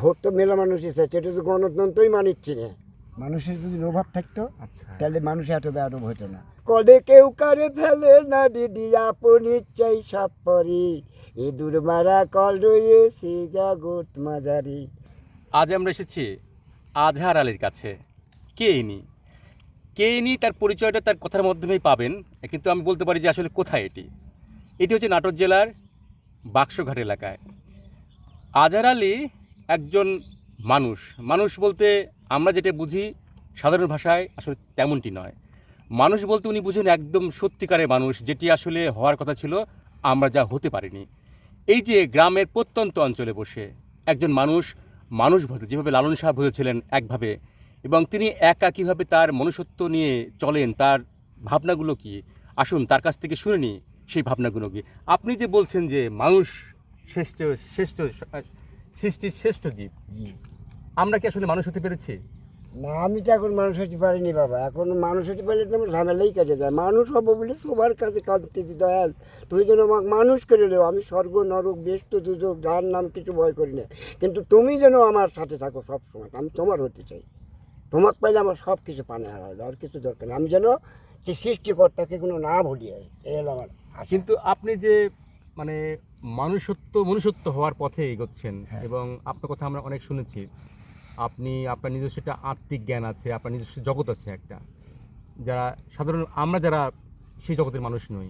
Vote তো মেলা মানুষই চাইছে, এটা তো গণতন্ত্রই মানিচ্ছি না। মানুষের যদি লোভাব থাকতো তাহলে মানুষ এত বেয়াদব হতো না। কলে কেউ কারে ফেলে না দিদি, আপন ইচ্ছাই সব পরি, ইঁদুর মারা কল রয়েছে জগৎ মাঝারি। আজ আমরা এসেছি আজহার আলীর কাছে। কে ইনি? তার পরিচয়টা তার কথার মাধ্যমেই পাবেন, কিন্তু আমি বলতে পারি যে আসলে কোথায় এটি। এটি হচ্ছে নাটোর জেলার বাক্সঘাট এলাকায়। আজহার আলী একজন মানুষ বলতে আমরা যেটা বুঝি সাধারণ ভাষায় আসলে তেমনটি নয়। মানুষ বলতে উনি বুঝেন একদম সত্যিকারের মানুষ, যেটি আসলে হওয়ার কথা ছিল, আমরা যা হতে পারিনি। এই যে গ্রামের প্রত্যন্ত অঞ্চলে বসে একজন মানুষ ভজে, যেভাবে লালন শাহ বুঝেছিলেন একভাবে, এবং তিনি একা কীভাবে তার মনুষ্যত্ব নিয়ে চলেন, তার ভাবনাগুলো কি, আসুন তার কাছ থেকে শুনে নিই সেই ভাবনাগুলো কি। আপনি যে বলছেন যে মানুষ শ্রেষ্ঠ শ্রেষ্ঠ সৃষ্টির শ্রেষ্ঠ জীব, আমরা কি আসলে মানুষ হতে পেরেছি? না, আমি তো এখন মানুষ হতে পারিনি বাবা। এখন মানুষ হতে পারলে তো আমার ঝামেলাই কেটে যায়। মানুষ হবো বলে সবার কাছে কাঁদতেছি, দয়াল তুমি যেন আমাকে মানুষ করে দেও। আমি স্বর্গ নরক বেষ্ট দুযোগ যার নাম কিছু ভয় করি না, কিন্তু তুমি যেন আমার সাথে থাকো সবসময়। আমি তোমার হতে চাই, তোমাকে পাইলে আমার সব কিছু পানে হারাই, আর কিছু দরকার নেই। আমি যেন যে সৃষ্টিকর্তাকে কোনো না ভুলি, এই হলো আমার আশা। কিন্তু আপনি যে মানে মনুষ্যত্ব হওয়ার পথে এগোচ্ছেন, এবং আপনার কথা আমরা অনেক শুনেছি। আপনার নিজস্ব একটা আত্মিক জ্ঞান আছে, আপনার নিজস্ব জগৎ আছে একটা, আমরা যারা সেই জগতের মানুষ নই।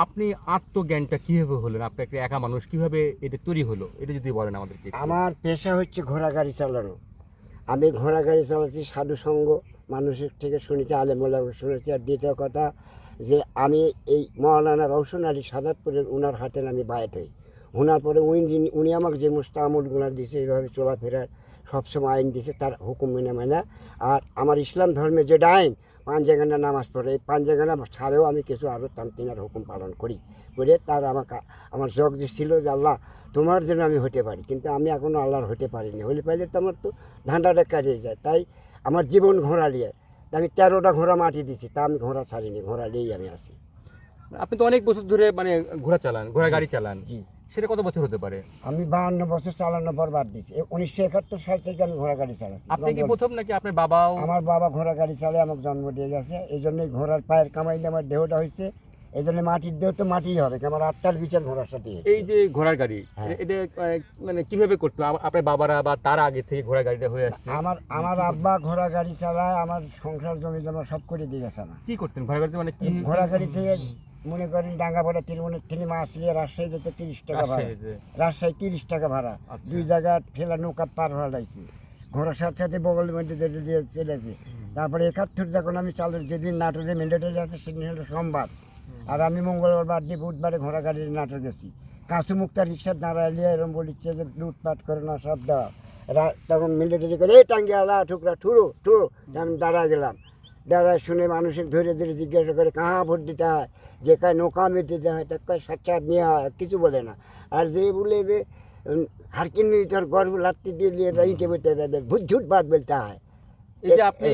আপনি আত্মজ্ঞানটা কীভাবে হলেন? আপনি একটা একা মানুষ, কীভাবে এটা তৈরি হলো, এটা যদি বলেন আমাদেরকে। আমার পেশা হচ্ছে ঘোড়া গাড়ি চালানো। আমি ঘোড়া গাড়ি চালাচ্ছি সাধু সঙ্গ, মানুষের থেকে শুনেছি, আলেমোলা শুনেছি। আর দ্বিতীয় কথা যে আমি এই মৌলানা রওশন আলী সাদাতপুরের ওনার হাতে আমি বায়াত হই। ওনার পরে উনি আমাকে যে সমস্ত আমলগুলো দিয়েছে, এইভাবে চলাফেরার সবসময় আইন দিয়েছে, তার হুকুম মেনে। আর আমার ইসলাম ধর্মের যেটা আইন, 5 জায়গানা নামাজ পড়ে, এই 5 জায়গানা ছাড়েও আমি কিছু আরও তার হুকুম পালন করে তার আমার জগ ছিল যে আল্লাহ তোমার জন্য আমি হতে পারি, কিন্তু আমি এখনও আল্লাহর হতে পারিনি। হলে পাইলে তো আমার তো ধান্দাটা কাটিয়ে যায়। তাই আমার জীবন ঘোড়া নিয়ে, আমি 13টা ঘোড়া মাটি দিচ্ছি, তা আমি ঘোড়া ছাড়িনি, ঘোড়া নিয়েই আমি আছি। আপনি তো অনেক বছর ধরে ঘোড়া গাড়ি চালান। জি। সেটা কত বছর হতে পারে? আমি 52 বছর চালানোর পর বাদ দিচ্ছি। 1971 সাল থেকে আমি ঘোড়া গাড়ি চালাচ্ছি। আপনি কি প্রথম নাকি আপনার বাবাও? আমার বাবা ঘোড়া গাড়ি চালিয়ে আমাকে জন্ম দিয়ে গেছে, এই জন্যই ঘোড়ার পায়ের কামাই দিয়ে আমার দেহটা হয়েছে। এই জন্য মাটির দেহ তো মাটিই হবে, আমার 8টার বিচার ঘোড়ার সাথে। এই যে ঘোড়ার গাড়ি, এটা মানে কিভাবে করতো আপনার বাবারা, বা তার আগে থেকে ঘোড়া গাড়িটা হয়ে আসছে? আমার আব্বা ঘোড়া গাড়ি চালায়, আমার সংসার জমি জমা সব করে দিয়ে গেছে। না কি করতেন ঘোড়া গাড়িতে? মানে কি? ঘোড়া গাড়ি থেকে মনে করেন ডাঙ্গাপাড়া তিনি মাছ নিয়ে রাজশাহী যেতে 30 টাকা ভাড়া, রাজশাহী 30 টাকা ভাড়া, 2 জায়গা ঠেলা নৌকা পার হওয়া লাগছে। ঘোড়ার সাথে সাথে বগলের মধ্যে দিয়ে চলেছে। তারপরে 71 যখন আমি চালু, যেদিন নাটোরে মিলিটারি আছে সেদিন হলো সোমবার, আর আমি মঙ্গলবার বাদ দিয়ে বুধবারে ঘোড়া গাড়ির নাটোর গেছি। কাঁচু মুক্তার রিক্সার দাঁড়াইলে এরকম বলিচ্ছে যে লুটপাট করে না সব দেওয়া। তখন মিলিটারি করে এই টাঙ্গিয়ালা ঠুকরা ঠুরো ঠুরো, আমি দাঁড়ায় গেলাম। দাঁড়ায় শুনে মানুষের ধরে ধরে জিজ্ঞাসা করে কাহা ভোট দিতে হয়, যে কায় নৌকা মেট দিতে হয়, তার কায় সাক্ষাৎ নেওয়া হয়, কিছু বলে না। আর যে বলে যে হারকিন তোর গর্ব লাত্তি দিয়ে ইটে বেটে ভুট ঝুট বাদ বলতে হয়। এই যে আপনি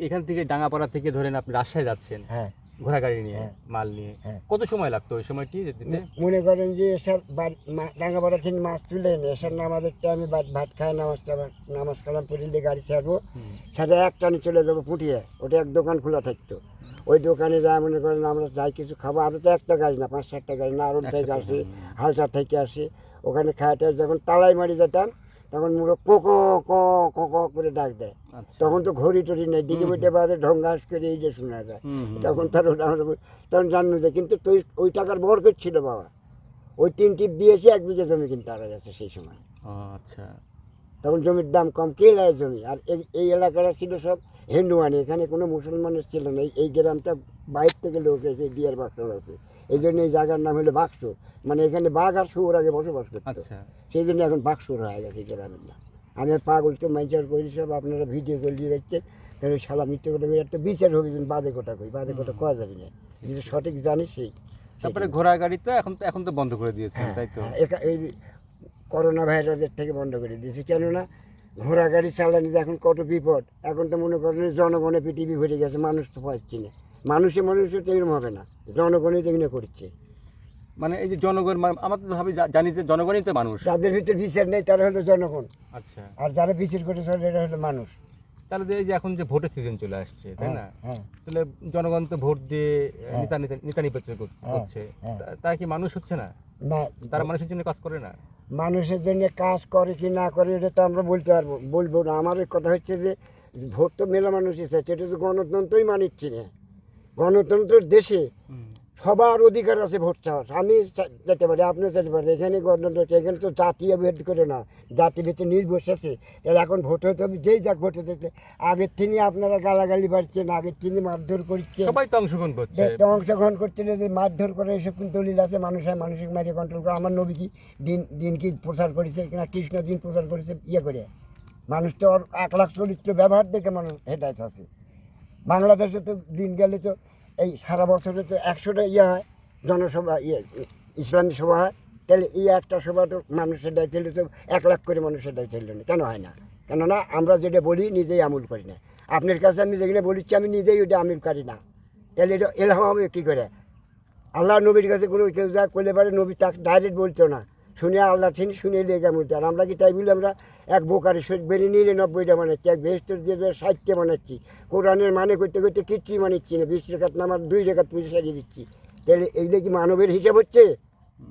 এখান থেকে ডাঙ্গাপাড়া থেকে ধরেন আপনি রাজশাহী যাচ্ছেন ঘোড়া গাড়ি নিয়ে, মাল নিয়ে, কত সময় লাগতো ওই সময়টি দিতে? মনে করেন যে এসার ডাঙ্গাপাড়া থেকে মাছ তুলে এনে এসার নামাজের টাইমে ভাত খায়, নামাজ কালাম পড়িলে গাড়ি ছাড়বো, ছাড়া এক টানে চলে যাবো পুটিয়ে। ওটা এক দোকান খোলা থাকতো, ওই দোকানে যায় মনে করেন আমরা যাই কিছু খাবো। আরও তো একটা গাড়ি না, 5-7টা গাড়ি না, আরও থেকে আসি, হালচার থেকে আসি। ওখানে খাওয়াটা যখন তালাই মারি যেতাম, তখন মুড়ো কোকো ক করে ডাক দেয়। তখন তো ঘড়ি টড়ি নেই, দিকে বইতে পারে ঢঙ্গাস করে এই যে শোনা যায়। তখন তার তখন জানো যে, কিন্তু তুই ওই টাকার বরকত ছিল বাবা। ওই 3 টিপ দিয়েছি, 1 বিঘা জমি কিন্তু আড়া গেছে সেই সময়। আচ্ছা। তখন জমির দাম কম, কেলায় জমি। আর এই এলাকাটা ছিল সব হিন্দুয়ানি, এখানে কোনো মুসলমানের ছিল না। এই গ্রামটা বাইরে থেকে লোক এসে বিয়ের বাক্স আছে, এই জন্য এই জায়গার নাম হলো বাক্স। মানে এখানে বাঘ আর শুয়োর আগে বসবাস করতো, সেই জন্য এখন বাক্সর হয়ে গেছে গ্রামের নাম। আমি আর পাগল তো মাইচার করি সব, আপনারা ভিডিও করে দিয়ে দেখছেন। তাহলে শালা মিথ্যে কথা বলে একটা বিচার হবে, বাদে কোটা কই, বাদে কোটা কয়া যাবে না, যেটা সঠিক জানি সেই। তারপরে ঘোড়া গাড়ি তো এখন তো বন্ধ করে দিয়েছেন, তাই তো? এই করোনা ভাইরাসের থেকে বন্ধ করে দিয়েছে, কেননা ঘোড়া গাড়ি চালানি এখন কত বিপদ। এখন তো মনে করেন জনগণে পৃথিবী ভরে গেছে, মানুষ তো পাচ্ছি না। মানুষে তো এরকম হবে না, জনগণই যেগুলো করছে। মানে এই যে জনগণ আমরা তো ভাবি জানি যে জনগণই তো মানুষ। যাদের ভিতরে বিচার নেই তারা হলো জনগণ, আচ্ছা, আর যারা বিচার করে চলে এরা হলো মানুষ। তাহলে যে এই যে এখন যে ভোটের সিজন চলে আসছে, তাই না? হ্যাঁ তাহলে জনগণ তো ভোট দিয়ে হ্যাঁ। নেতা নির্বাচন করছে, হ্যাঁ। তারা কি মানুষ হচ্ছে না? না, তারা মানুষের জন্য কাজ করে না? মানুষের জন্য কাজ করে কি না করে এটা তো আমরা বলবো না। আমার কথা হচ্ছে যে ভোট তো মেলা মানুষই চাইছে, এটা তো গণতন্ত্রই মানিচ্ছি না। গণতন্ত্রের দেশে সবার অধিকার আছে ভোট চাওয়ার। আমি যেতে পারি, আপনিও যেতে পারি, এখানে গণতন্ত্র, এখানে তো জাতীয় ভেদ করে না, জাতি ভেদে নির্বিশেষে। তাহলে এখন ভোট হতে হবে, যেই যাক ভোট হতে। আগের তিনি আপনারা গালাগালি বাড়ছেন, আগের তিনি মারধর করছেন, সবাই তো অংশগ্রহণ করছে। অংশগ্রহণ করছেন, যে মারধর করে এসব কিন্তু দলিল আছে, মানুষের মারিয়ে কন্ট্রোল করে। আমার নবী কি দিন কি প্রচার করেছে কিনা, কৃষ্ণ দিন প্রচার করেছে ইয়ে করে। মানুষ তো ওর 1 লাখ চরিত্র ব্যবহার দেখে মানুষ হেদায়ত আছে। বাংলাদেশে তো দিন গেলে তো এই সারা বছরে তো 100টা ইয়ে হয়, জনসভা, ইসলামী সভা হয়। তাহলে এই একটা সভা তো মানুষের দায় ছিল, তো 1 লাখ করে মানুষের দায় ছিল না। কেন হয় না? কেননা আমরা যেটা বলি নিজেই আমল করি না। আপনার কাছে আমি যেখানে বলিচ্ছি আমি নিজেই ওটা আমল করি না, তাহলে এটা এলহাম হবে কী করে? আল্লাহ নবীর কাছে কোনো কেউ যা করলে পারে, নবী তাকে ডাইরেক্ট বলতো না, শুনে আল্লাহ তিনি শুনে লেগে বলতে। আর আমরা কি তাই বলি আমরা এক বোকারি শরীর বেরিয়ে নিয়ে 90টা বানাচ্ছি, এক ভেস্তের দিয়ে 60টা বানাচ্ছি, কোরআনের মানে করতে করতে কিচ্ছুই মানিচ্ছি না, 20 রেখাত নামার 2 রেখাত পুজো সারিয়ে দিচ্ছি। তাহলে এইগুলো কি মানবের হিসাব হচ্ছে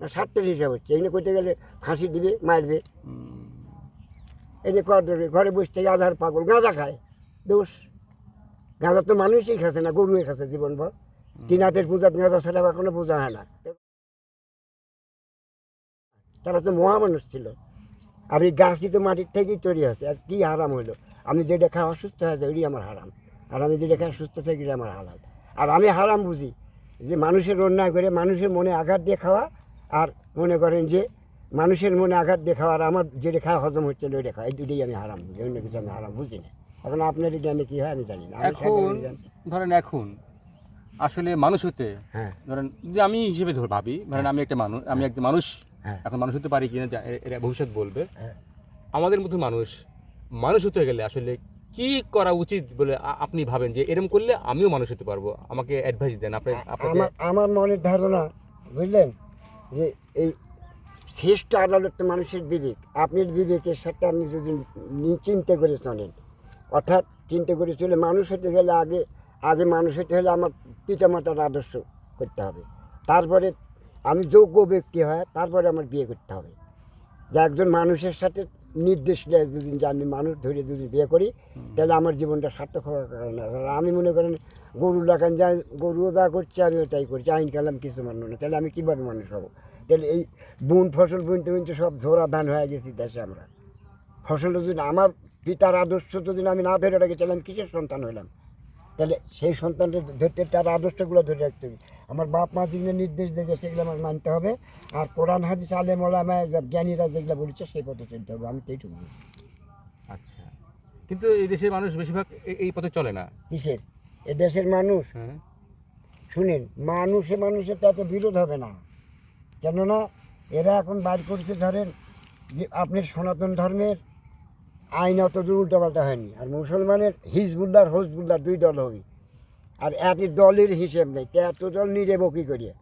না স্বার্থের হিসাব হচ্ছে? এগুলো করতে গেলে ফাঁসি দিবে, মারবে। এই যে ঘরে বসে থেকে আধার পাগল গাঁজা খায়, দোষ। গাঁজা তো মানুষই খাচ্ছে না, গরুই খাচ্ছে জীবনভর। 3 হাতের পূজা গাঁজা ছাড়া এখনো পূজা হয় না। তারা তো মহামানুষ ছিল। আর এই গাছই তো মাটির থেকেই তৈরি আছে। আর কী হারাম হলো? আমি যেটা খাই অসুস্থ হয়ে যায় ওইটাই আমার হারাম, আর আমি যেটা খাই সুস্থ থাকি আমার হালাল। আর আমি হারাম বুঝি যে মানুষের অন্যায় করে মানুষের মনে আঘাত দিয়ে খাওয়া, আর মনে করেন যে মানুষের মনে আঘাত দিয়ে খাওয়া, আর আমার যেটা খাওয়া হজম হচ্ছে না ওইটা খাওয়া, এই দুটোই আমি হারাম বুঝি, অন্য কিছু আমি হারাম বুঝি না। এখন আপনার জ্ঞানে কী হয় আমি জানি না। এখন ধরেন এখন আসলে মানুষ হতে, হ্যাঁ ধরেন যে আমি হিসেবে ভাবি, ধরেন আমি একটা মানুষ, আমি একজন মানুষ, হ্যাঁ। এখন মানুষ হতে পারি কিনা এরা ভবিষ্যৎ বলবে। হ্যাঁ। আমাদের মতো মানুষ হতে গেলে আসলে কি করা উচিত বলে আপনি ভাবেন, যে এরকম করলে আমিও মানুষ হতে পারবো? আমাকে অ্যাডভাইস দেন। আমার মনের ধারণা, বুঝলেন, যে এই শ্রেষ্ঠ আদালত তো মানুষের বিবেক। আপনার বিবেকের সাথে আপনি যদি চিন্তা করে চলেন, অর্থাৎ চিন্তা করে চলে মানুষ হতে গেলে আগে মানুষ হতে হলে আমার পিতামাতার আদর্শ করতে হবে, তারপরে আমি যোগ্য ব্যক্তি হয়, তারপরে আমার বিয়ে করতে হবে। যে একজন মানুষের সাথে নির্দেশ নেয় দুদিন, যে আমি মানুষ ধরে যদি বিয়ে করি তাহলে আমার জীবনটা সার্থক হওয়ার কারণে। আমি মনে করেন গরু লাগান যায়, গরুও যা করছে আমিও তাই করছি, আইন কালাম কিছু মানব না, তাহলে আমি কীভাবে মানুষ হবো? তাহলে এই ফসল বুনতে বুনতে সব ঝোরা ধান হয়ে গেছি দেশে। আমরা ফসল যদি আমার পিতার আদর্শ যদি আমি না ধরে রাখি, তাহলে আমি কিসের সন্তান হইলাম? তাহলে সেই সন্তানটা ধরতে তার আদর্শগুলো ধরে রাখতে হবে। আমার বাপ মা যেগুলো নির্দেশ দেখে সেগুলো আমার মানতে হবে, আর কোরআন হাদিস আলেম ওলামা জ্ঞানীরা যেগুলো বলেছে সেই পথে চলতে হবে। আমি তো এইটুকু। আচ্ছা, কিন্তু এই দেশের মানুষ বেশিরভাগ এই পথে চলে না। কিসের? এ দেশের মানুষ, হ্যাঁ, শুনেন, মানুষের তো এত বিরোধ হবে না। কেননা এরা এখন বাইর করছে, ধরেন যে আপনার সনাতন ধর্মের আইন অত দূর উল্টাপাল্টা হয়নি, আর মুসলমানের হিজবুল্লাহ হজবুল্লাহ 2 দল হবে, আর একই দলের হিসেব নেই, তো এত দল নিয়ে বকি করিয়ে।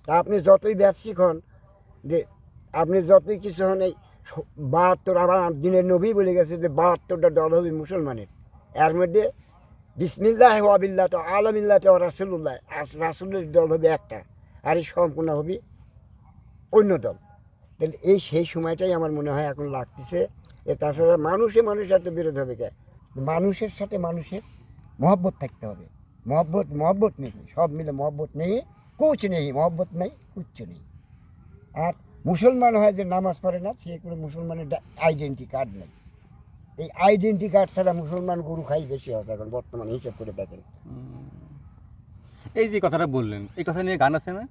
তা আপনি যতই ব্যবসায়িক হন, যে আপনি যতই কিছু হন, এই 72 আবার দিনের নবী বলে গেছে যে 72টা দল হবে মুসলমানের। এর মধ্যে বিসমিল্লাহ ওয়াবিল্লাহ তো আলমিল্লাহ তো রাসুল্লাহ, রাসুলের দল হবে একটা, আর এই সম্পূর্ণ হবে অন্য দল। তাহলে সেই সময়টাই আমার মনে হয় এখন লাগতেছে। তাছাড়া মানুষের এত বিরোধ হবে কে? মানুষের সাথে মানুষের মহব্বত থাকতে হবে। মহব্বত নেই, সব মিলে মহব্বত নেই, কুচ নেই, মহব্বত নেই, কুচ্ছ নেই। আর মুসলমান হয় যে নামাজ পড়ে না, সে কোনো মুসলমানের আইডেন্টি কার্ড নেই। এই আইডেন্টি কার্ড ছাড়া মুসলমান গরু খাই বেশি হয় এখন বর্তমানে, হিসেব করে দেখেন। এই যে কথাটা বললেন, এই কথা নিয়ে গান আছে না?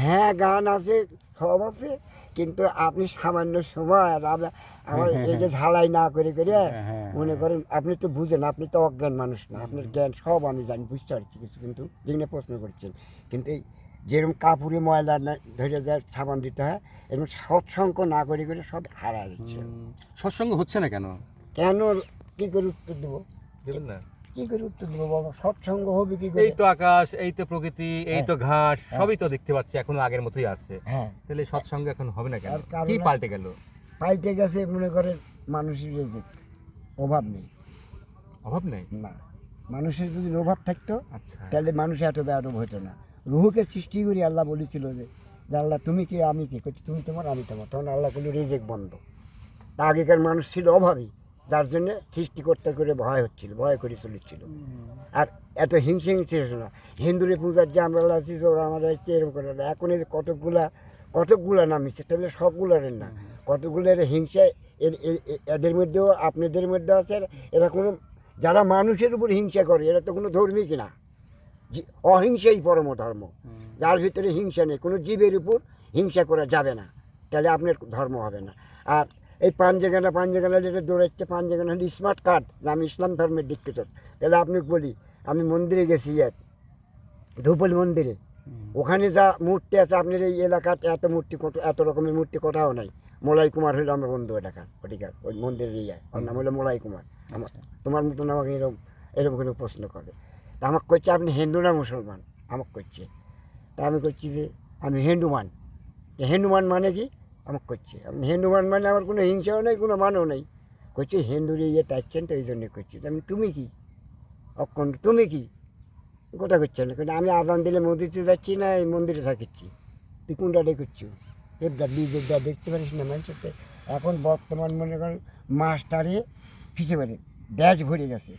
হ্যাঁ, গান আছে, সব আছে, কিন্তু আপনি সামান্য সময় আর আমার এই যে ঝালাই না করে মনে করেন, আপনি তো বুঝেন, আপনি তো অজ্ঞান মানুষ না, আপনার জ্ঞান সব আমি জানি, বুঝতে পারছি কিছু, কিন্তু যেখানে প্রশ্ন করছেন। কিন্তু এই যেরকম কাপড়ে ময়লা ধরে যায় সাবান দিতে হয়, এরকম সৎসঙ্গ না করে সব হারা যাচ্ছে। সৎসঙ্গ হচ্ছে না কেন? কেন, কী করে উত্তর দেবো? দেবেন না? কি করে উত্তর দেবো বাবা, সৎসঙ্গ হবে কি করে? এই তো আকাশ, এই তো প্রকৃতি, এই তো ঘাস, সবই তো দেখতে পাচ্ছি এখনো আগের মতোই আছে। হ্যাঁ, তাহলে সৎসঙ্গ এখন হবে না কেন? আর কারণ কি পাল্টে গেল? পাইতে গেছে মনে করেন মানুষের রেজেক, অভাব নেই। অভাব নেই। না, মানুষের যদি অভাব থাকতো আচ্ছা, তাহলে মানুষ এত বেয়াদব হতো না। রুহুকে সৃষ্টি করে আল্লাহ বলেছিল যে আল্লাহ তুমি কি আমি কি করছি, তুমি তোমার আমি তোমার, তখন আল্লাহ বলল রেজেক বন্ধ। তা আগেকার মানুষ ছিল অভাবী, যার জন্যে সৃষ্টি করতে করে ভয় হচ্ছিল, ভয় করে চলেছিল। আর এত হিংসে হিংসে ছিল না। হিন্দুরে পূজার যে আমরা আছি ওরা আমাদের হচ্ছে এরকম করে না। এখন এই যে কতকগুলা নামিছে, তাহলে সবগুলার না, কতগুলোর হিংসায় এদের মধ্যেও আপনাদের মধ্যে আছে। এরা কোনো যারা মানুষের উপর হিংসা করে এরা তো কোনো ধর্মী কিনা, অহিংসাই পরম ধর্ম। যার ভিতরে হিংসা নেই, কোনো জীবের উপর হিংসা করা যাবে না, তাহলে আপনার ধর্ম হবে না। আর এই পাঞ্জেগানা যেটা দৌড়াচ্ছে, পাঞ্জেগানা হলো স্মার্ট কার্ড যে আমি ইসলাম ধর্মের দীক্ষিত। তাহলে আপনি বলি, আমি মন্দিরে গেছি ধুপল মন্দিরে, ওখানে যা মূর্তি আছে আপনার এই এলাকার এত মূর্তি, এত রকমের মূর্তি কোথাও নাই। মোলাই কুমার হইলো আমার বন্ধু, এলাকার ওটিকার ওই মন্দিরের ওর নাম হলো মোলাই কুমার। আমার তোমার মতন আমাকে এরকম করে প্রশ্ন করে। তা আমাকে করছে আপনি হিন্দু না মুসলমান, আমাকে করছে। তা আমি করছি যে আমি হিন্দুমান। হিন্দুমান মানে কি আমাকে করছে, আপনি হিন্দুমান মানে আমার কোনো হিংসাও নেই, কোনো মানও নেই। করছে হিন্দুর টাইচ্ছেন তো এই জন্যে করছি। আমি তুমি কি অক্ষণ, তুমি কি কোথা করছেন? কিন্তু আমি আদান দিলে মন্দিরে যাচ্ছি না এই মন্দিরে থাকিচ্ছি, তুই কোনটা করছি? এফটা ডিজেটা দেখতে পারিস না মানুষের। এখন বর্তমান মনে করেন মাস্টারে ফিসে পারে ড্যাশ ভরে গেছে।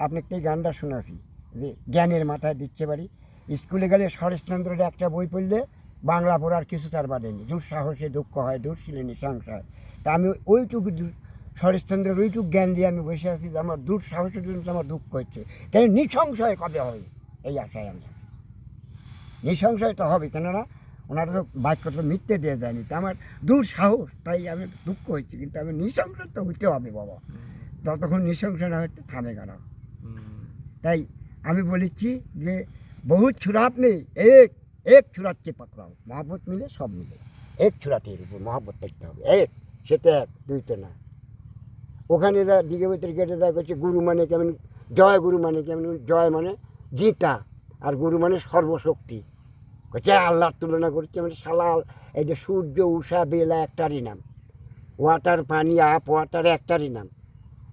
আপনাকে এই গানটা শোনাছি যে জ্ঞানের মাথায় দিচ্ছে পারি। স্কুলে গেলে শরৎচন্দ্রের একটা বই পড়লে বাংলা পড়ার কিছু তার বাদেনি, দুঃসাহসে দুঃখ হয়, দুঃশীলে নৃশংসা হয়। তা আমি ওইটুকু শরৎচন্দ্রের ওইটুকু জ্ঞান দিয়ে আমি বসে আছি যে আমার দুঃসাহসের জন্য আমার দুঃখ হচ্ছে, কেন নৃশংসয় কবে হবে এই আশায় আমি আছি। নৃশংসয় তো হবে, কেননা ওনারা তো বাক্য তো মিথ্যে দিয়ে যায়নি, তো আমার দুঃসাহস, তাই আমি দুঃখ হচ্ছে। কিন্তু আমি নৃশংস তো হইতে হবে বাবা, ততক্ষণ নৃশংস না হতে থামে কেন। তাই আমি বলেছি যে বহুত ছুরাত নেই, এক ছুরাতকে পাকড়াও, মহব্বত মিলে সব মিলে। এক ছুরাতের উপর মহব্বত থাকতে হবে, সেটা এক, দুইটা না। ওখানে যা দিকে ভিতরে গেটে দেওয়া করছে গুরু মানে কেমন, জয় গুরু মানে কেমন, জয় মানে জিতা, আর গুরু মানে সর্বশক্তি। করছে আল্লাহর তুলনা করছে, মানে সালাল এই যে সূর্য উষা বেলা একটারই নাম, ওয়াটার পানি আপ ওয়াটার একটারই নাম।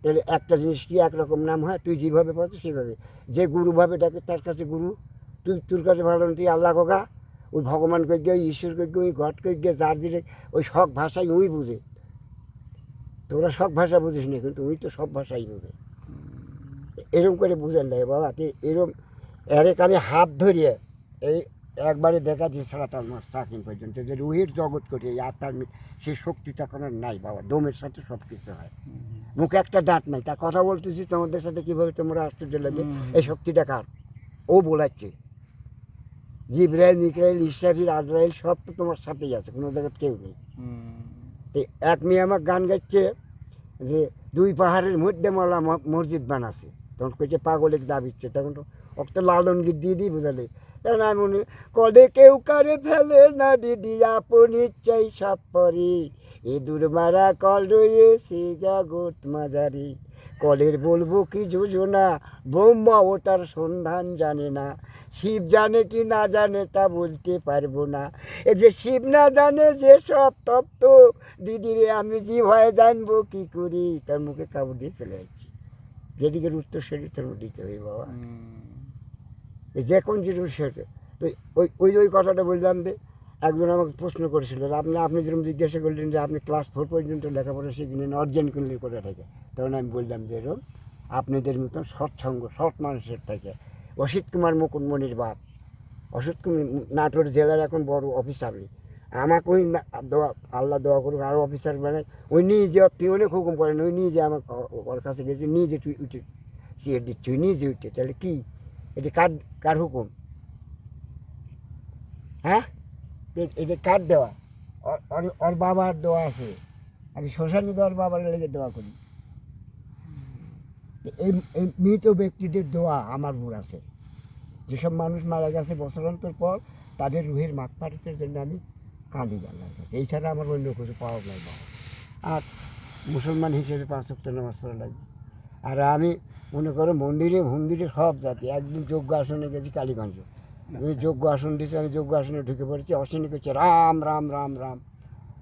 তাহলে একটা জিনিস কি একরকম নাম হয়? তুই যেভাবে পাচ্ছ সেভাবে, যে গুরুভাবে ডাকে তার কাছে গুরু। তুই তোর কাছে ভালো তুই আল্লাহ কোকা, ওই ভগবান কই গিয়ে, ওই ঈশ্বর কই গিয়ে, ওই গড কই গিয়ে, যার দিলে ওই সব ভাষাই ওই বুঝে। তোরা সব ভাষা বুঝিস না, কিন্তু ওই তো সব ভাষাই বোঝে। এরম করে বুঝেন লাগে বাবা, তুই এরম এরে কানে হাত ধরিয়ে এই একবারে দেখাচ্ছি সারাটার মাস চাকরি পর্যন্ত যে রুহের জগৎ করে এই আত্মার সেই শক্তিটা কোনো নাই বাবা। দমের সাথে সব কিছু হয়, মুখে একটা দাঁত নাই, তার কথা বলতেছি তোমাদের সাথে কীভাবে তোমরা আশ্চর্য লাগবে। এই শক্তিটা কার? ও বলাচ্ছে জিব্রাইল, মিকাইল, ইসরাফিল, আজরাইল সব তো তোমার সাথেই আছে, কোনো জায়গায় কেউ নেই। এক মেয়ে আমার গান গাচ্ছে যে দুই পাহাড়ের মধ্যে মালা মসজিদ বানাচ্ছে, তখন কইছে পাগলিক দাবিচ্ছে, তখন তো অত লালনগীত দিয়ে দিই বুঝালে। তখন আমি মনে কলে কেউ কারে ফেলে না দিদি, আপনি চাই সব পরি, এ দূর মারা কল রয়েছে জগৎ মাঝারি। কলের বলবো কি যোজনা, ব্রহ্মা ও তার সন্ধান জানে না, শিব জানে কি না জানে তা বলতে পারবো না। এ যে শিব না জানে যে সব তত্ত্ব, দিদিরে আমি জীব হয়ে জানবো কি করি, তার মুখে কাপড় দিয়ে চলে যাচ্ছি। যেদিকে উত্তর সেদিকে তোর দিতে হবে বাবা, যে কোন জিনিস সেটা। তো ওই কথাটা বললাম যে একজন আমাকে প্রশ্ন করেছিল, আপনি যেরকম জিজ্ঞাসা করলেন যে আপনি ক্লাস 4 পর্যন্ত লেখাপড়া শিখলেন, অর্জন করলেন কোথা থেকে, তখন আমি বললাম যে এরকম আপনাদের মতন সৎসঙ্গ, সৎ মানুষের থেকে। অসিত কুমার মুকুটমণির বাপ, অসিত কুমার নাটোর জেলার এখন বড় অফিসার। আমাকে ওই দোয়া, আল্লাহ দোয়া করুক আরও অফিসার মানে, ওই নিজে পিওনে হুকুম করেন, ওই নিজে আমার ওর কাছে গেছে, নিজে তুই উঠে চেয়ে দিচ্ছি, নিজে উঠে। তাহলে কি এটা কার হুকুম? হ্যাঁ, এটা কার দেওয়া? ওর বাবার দেওয়া আছে, আমি শ্মশানে ওর বাবার লেগে দোয়া করি। এই মৃত ব্যক্তিদের দোয়া আমার উপর আছে। যেসব মানুষ মারা গেছে বছর অন্তর পর, তাদের রুহের মাগফিরাতের জন্য আমি কাঁদি আল্লাহর কাছে। এছাড়া আমার অন্য কিছু পাওয়া যায় না। আর মুসলমান হিসেবে 5 ওয়াক্ত নামাজ পড়া লাগবে। আর আমি মনে করো মন্দিরে মন্দিরে সব জাতি। একদিন যজ্ঞ আসনে গেছি কালীগঞ্জ, যজ্ঞ আসন দিয়েছে, আমি যজ্ঞ আসনে ঢুকে পড়েছি, অশ্বিনী করছে রাম রাম রাম রাম।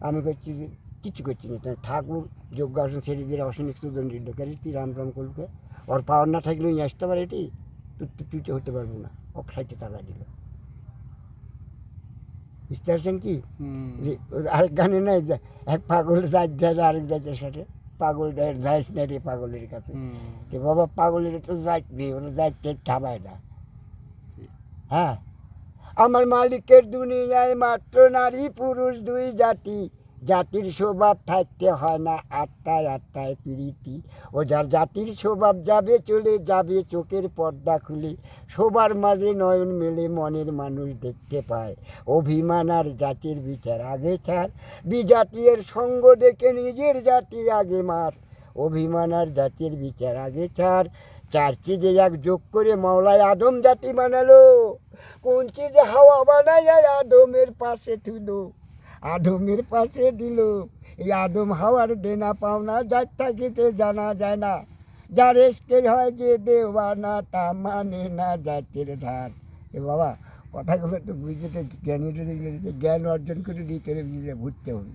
আমি করছি যে কিছু করছি না, তাই ঠাকুর যজ্ঞ আসন ছেড়ে দিয়ে অশ্বিনী সুদন ঢুকে তুই রাম রাম করবে, ওর পাওয়ার না থাকলে উনি আসতে পারে, এটি তুই তো হতে পারবো না, ও 60 টাকা দিল। বুঝতে পারছেন কি? যে আরেক গানে নাই, এক পাগল যাই যায় আরেক জাতের সাথে, পাগল যাইস না রে পাগলের কাছে। যে বাবা পাগলের তো যাইত নেই, ওরা যাইতে ঠাবায় না। হ্যাঁ, আমার মালিকের দুনিয়ায় মাত্র নারী পুরুষ দুই জাতি, জাতির স্বভাব থাকতে হয় না আত্মায় আত্মায় প্রীতি। ও যার জাতির স্বভাব যাবে চলে যাবে চোখের পর্দা খুলে, সবার মাঝে নয়ন মেলে মনের মানুষ দেখতে পায়। অভিমান আর জাতির বিচার আগে ছাড়, বিজাতির সঙ্গ দেখে নিজের জাতি আগে মার। অভিমান আর জাতির বিচার আগে ছাড়, চার চিজে এক যোগ করে মাওলায় আদম জাতি বানালো। কোন চিজে হাওয়া বানায় আদমের পাশে তুলো, আদমের পাশে দিল। এই আদম হাওয়ার দেনা পাওনা যার থাকিতে জানা যায় না, যার এসকে হয় যে দেওয়ানা তা মানে না জাতির ধার। এ বাবা, কথাগুলো তো বুঝতে জ্ঞান অর্জন করে দিতে হবে, বুঝতে হবে।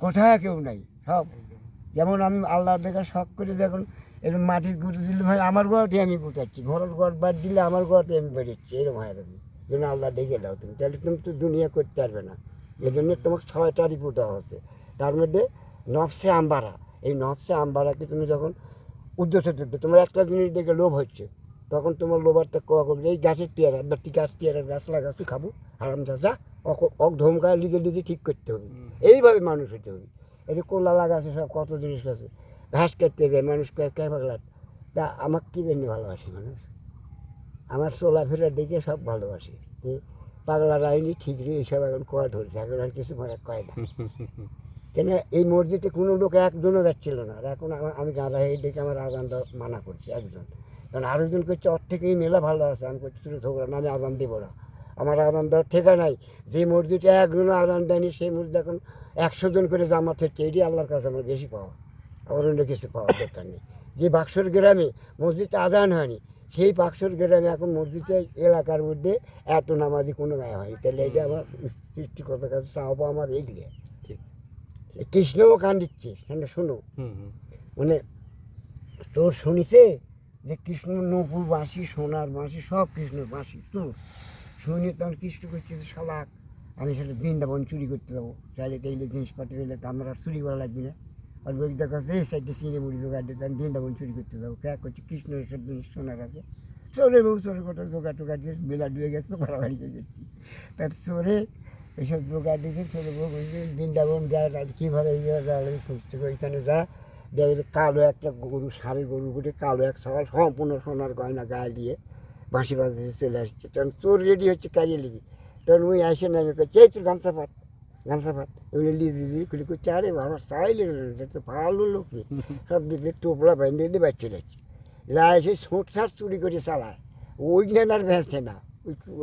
কোথায় কেউ নাই, সব যেমন আমি আল্লাহর দেখা শখ করে যখন এরকম মাটির গুঁড়ো দিলে ভাই আমার ঘরটি আমি গুটাচ্ছি, ঘরের ঘর বাদ দিলে আমার ঘরটি আমি বেরোচ্ছি, এরকম হয় তুমি যেন আল্লাহ ডেকে দাও তুমি, তাহলে তুমি তো দুনিয়া করতে পারবে না। এই জন্য তোমাকে 6টা রিপোর্ট দেওয়া হচ্ছে, তার মধ্যে নফসে আম্বারা। এই নফসে আম্বারাকে তুমি যখন উদ্দেশ্য দেখবে, তোমার একটা জিনিস দেখে লোভ হচ্ছে, তখন তোমার লোভারটা কোয়া করবে, এই গাছের পেয়ারা ব্যক্তি গাছ পেয়ারার গাছ লাগাচ্ছি খাবো হারাম চাষা, অক ধমকায় লিজে লিজে ঠিক করতে হবে। এইভাবে মানুষ হতে হবে। এই যে কোলা লাগাছে সব কত জিনিস আছে, ঘাস কাটতে যায় মানুষ কে পাগলা। তা আমাকে কী জন্য ভালোবাসে মানুষ? আমার চলাফেরা দেখে সব ভালোবাসে, যে পাগলা রায়নি ঠিক রে এইসব এখন কোয়া ধরছে, এখন আর কিছু মনে কয় না। কেন এই মসজিদে কোনো লোক একজনও যাচ্ছিল না, আর এখন আমি গাঁদা হয়ে দেখে আমার আজানটা মানা করছি একজন, কারণ আরেকজন করছে ওর থেকেই মেলা ভালো আছে। আমি করছি শুধু ঝগড়া না, আমি আজান দেবো না, আমার আজান দেওয়ার ঠেকা নাই। যে মসজিদে একজনও আজান দেয়নি সেই মসজিদ এখন 100 জন করে জামাত হচ্ছে, এটি আল্লাহর কাছে আমার বেশি পাওয়া, আমার অন্য কিছু পাওয়ার দরকার নেই। যে বাক্সর গ্রামে মসজিদে আজান হয়নি, সেই বাক্সর গ্রামে এখন মসজিদে এলাকার মধ্যে এত নামাজি কোনো গায়ে হয়নি, তাহলে এই যে আমার সৃষ্টিকর্তার কাছে চাওয়া আমার এগিয়ে। কৃষ্ণও কান দিচ্ছে, শোনো, মানে তোর শুনিছে যে কৃষ্ণ নকুল বাঁশি সোনার বাঁশি সব কৃষ্ণর বাঁশি, তোর শুনে তখন কৃষ্ণ করছে যে শালাক আমি সেটা বৃন্দাবন চুরি করতে যাবো, চাইলে চাইলে জিনিসপাতি হইলে তো আমার আর চুরি করা লাগবে না। আর বই দেখা এই সাইডে চিনে মুড়ি জোগাড় দিতে আমি বৃন্দাবন চুরি করতে যাবো, কে করছে কৃষ্ণ এসব জিনিস সোনার আছে। চোরে বউ চোরের কথা জোগাড় টোগাড় দিয়ে বেলা ডুবে গেছে, বাড়াবাড়িতে গেছি, তার চোরে এইসব জোগাড় দিয়েছে। চোরে বউ বৃন্দাবন যায় কীভাবে খুঁজছে, ওইখানে যা দেখবে কালো একটা গরু, ষাঁড়ের গরু করে কালো এক সকাল সম্পূর্ণ সোনার গয়না গায়ে দিয়ে বাঁশি বাজাতে চলে আসছে। তখন চোর রেডি হচ্ছে কাজে লিবি, তখন ওই আসে নামে করছে এই তোর গামছা পাত ওগুলো লিয়ে দিদি খুলি করছে, আরে বাবা চাইলে তো ভালো লোক সব দিকে টোপলা বাঁধিয়ে দিয়ে বাইর চলে যাচ্ছে। লা এসে ছোট ছাট চুরি করে চালায়, ওইগুলো আর ভেসছে না,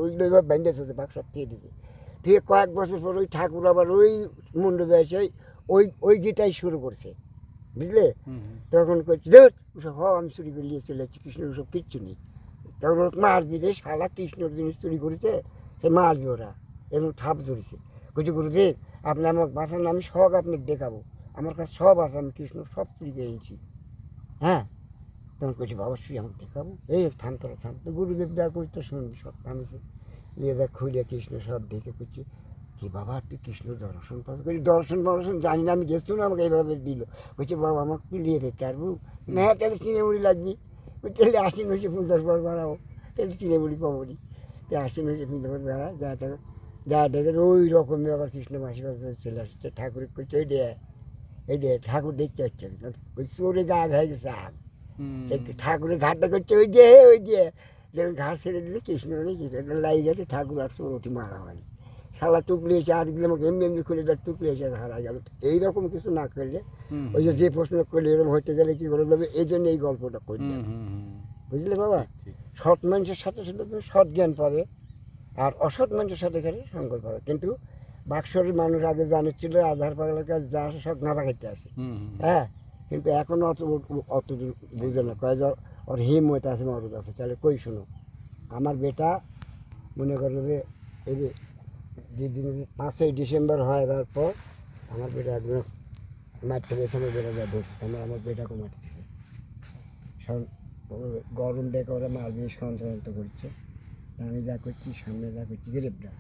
ওইগুলো এবার বাঁধে চলছে, বাক সব থেকে দিতে। ঠিক কয়েক বছর পর ওই ঠাকুর আবার ওই মণ্ডপে এসে ওই গীতাই শুরু করছে, বুঝলে? তখন করছি ধর ওসব আমি চুরি করে নিয়ে চলে যাচ্ছি, কৃষ্ণ ওসব কিচ্ছু নেই। তখন ওর মারবি যে শালা কৃষ্ণর জিনিস চুরি করেছে, সে মারবি ওরা, এবং ঠাপ ধরেছে। বলছি গুরুদেব আপনি আমাকে বাঁচান, আমি সব আপনাকে দেখাবো, আমার কাছে সব আছে, আমি কৃষ্ণ সব চুরি করে এনেছি। হ্যাঁ, তখন করছি বাবা শুয়ে আমাকে দেখাবো, এই থামতরা থামতো। গুরুদেব যা করছি তো শুনবি, সব থামেছে, নিয়ে দেখ খুলে কৃষ্ণ সব দেখে করছি কি বাবা তুই কৃষ্ণ দর্শন পাস করি, দর্শন জানি না, আমি গেছি না, আমাকে এইভাবে দিল। বলছে বাবা আমাকে তুই নিয়ে দেখতে পারবো না? তাহলে চিনে মুড়ি লাগবি, তাহলে আশ্বিন হয়েছে 50 বার বাড়াবো, তাহলে চিনে মুড়ি পাবো নি। তাই আশ্বিন হয়েছে 50 বার বাড়া যা দেখে ওই রকমই আবার কৃষ্ণ মাসি চলে আসছে। ঠাকুর করছে ওই দে এই দে ঠাকুর দেখতে হচ্ছে, ওই চোরে গা হয়ে গেছে আগ, ঠাকুরের ঘাটটা করছে ওই যে দেখুন ঘাট ছেড়ে দিলে কৃষ্ণ নেই, কৃষ্ণ লাই গেছে, ঠাকুর আর চোরটি মারা হয়নি। শালা টুকলি এসে আর দিলে আমাকে এমনি এমনি খুলে দেয়, টুকলি এসে হারা গেল। এইরকম কিছু না করলে ওই যে প্রশ্ন করলে এরকম হতে গেলে কী করে দেবে, এই জন্য এই গল্পটা করলাম, বুঝলে বাবা? সৎ মানুষের সাথে সাথে তুমি সৎ জ্ঞান পাবে, আর অসৎ মানুষের সাথে গেলে সঙ্গল পাবে। কিন্তু বাক্সরের মানুষ আগে জানিয়েছিল আধার পাগলের কাছে যা আসে সব নাড়া খেতে আসে, হ্যাঁ, কিন্তু এখন অত বুঝে না, কয় ওর হিম্মত আছে মরদ আছে, তাহলে কই শুনো। আমার বেটা মনে করো যে এই যে যেদিন 5ই ডিসেম্বর হয় এবার পর আমার বেটা একদম মাঠে গেছে, আমার বেটা যা ধরছে, আমার বেটাকে মাটি দিচ্ছে। গরম দেখে ওরা মাল দিয়ে সঞ্চালিত করছে। আমি যা করছি, সামনে যা করছি গ্রেপ্তার,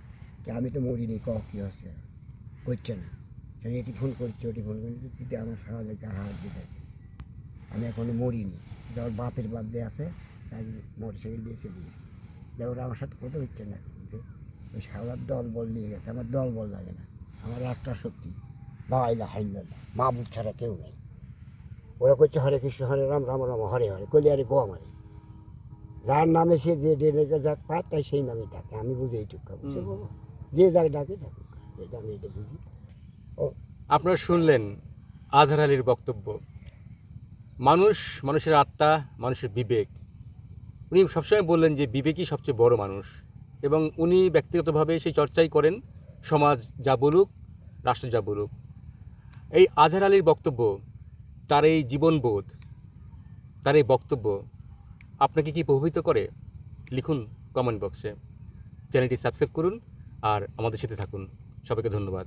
আমি তো মরিনি, কী হচ্ছে করছে না। সে এটি ফোন করছে, ওটি ফোন করছে, কিন্তু আমার সাহায্য হাত দিতে, আমি এখনো মরিনি। যার বাপের বাপ দিয়ে আছে তাই মোটরসাইকেল দিয়ে চলে গেছে। ওরা আমার সাথে কথা হচ্ছে না, কিন্তু ওই সারার দল বল নিয়ে গেছে। আমার দল বল লাগে না, আমার একটা শক্তি, লাইলা হাইল্লা মাহবুব ছাড়া কেউ নেই। ওরা করছে হরে কৃষ্ণ হরে রাম রাম রাম হরে হরে, কলি আরে গোয়া মারে। যার নামে সে যে ডেকে যাক পায় তাই সেই নামে ডাকে। আমি বুঝি এইটুকু, বুঝতে পারবো, যে যাক ডাকে ডাকুক, এটা আমি এটা বুঝি। আপনারা শুনলেন আজহার আলীর বক্তব্য। মানুষের আত্মা, মানুষের বিবেক। উনি সবসময় বললেন যে বিবেকই সবচেয়ে বড় মানুষ, এবং উনি ব্যক্তিগতভাবে সেই চর্চাই করেন। সমাজ যা বলুক, রাষ্ট্র যা বলুক, এই আজহার আলীর বক্তব্য, তার এই জীবনবোধ, তার এই বক্তব্য আপনাকে কি প্রভাবিত করে? লিখুন কমেন্ট বক্সে। চ্যানেলটি সাবস্ক্রাইব করুন আর আমাদের সাথে থাকুন। সবাইকে ধন্যবাদ।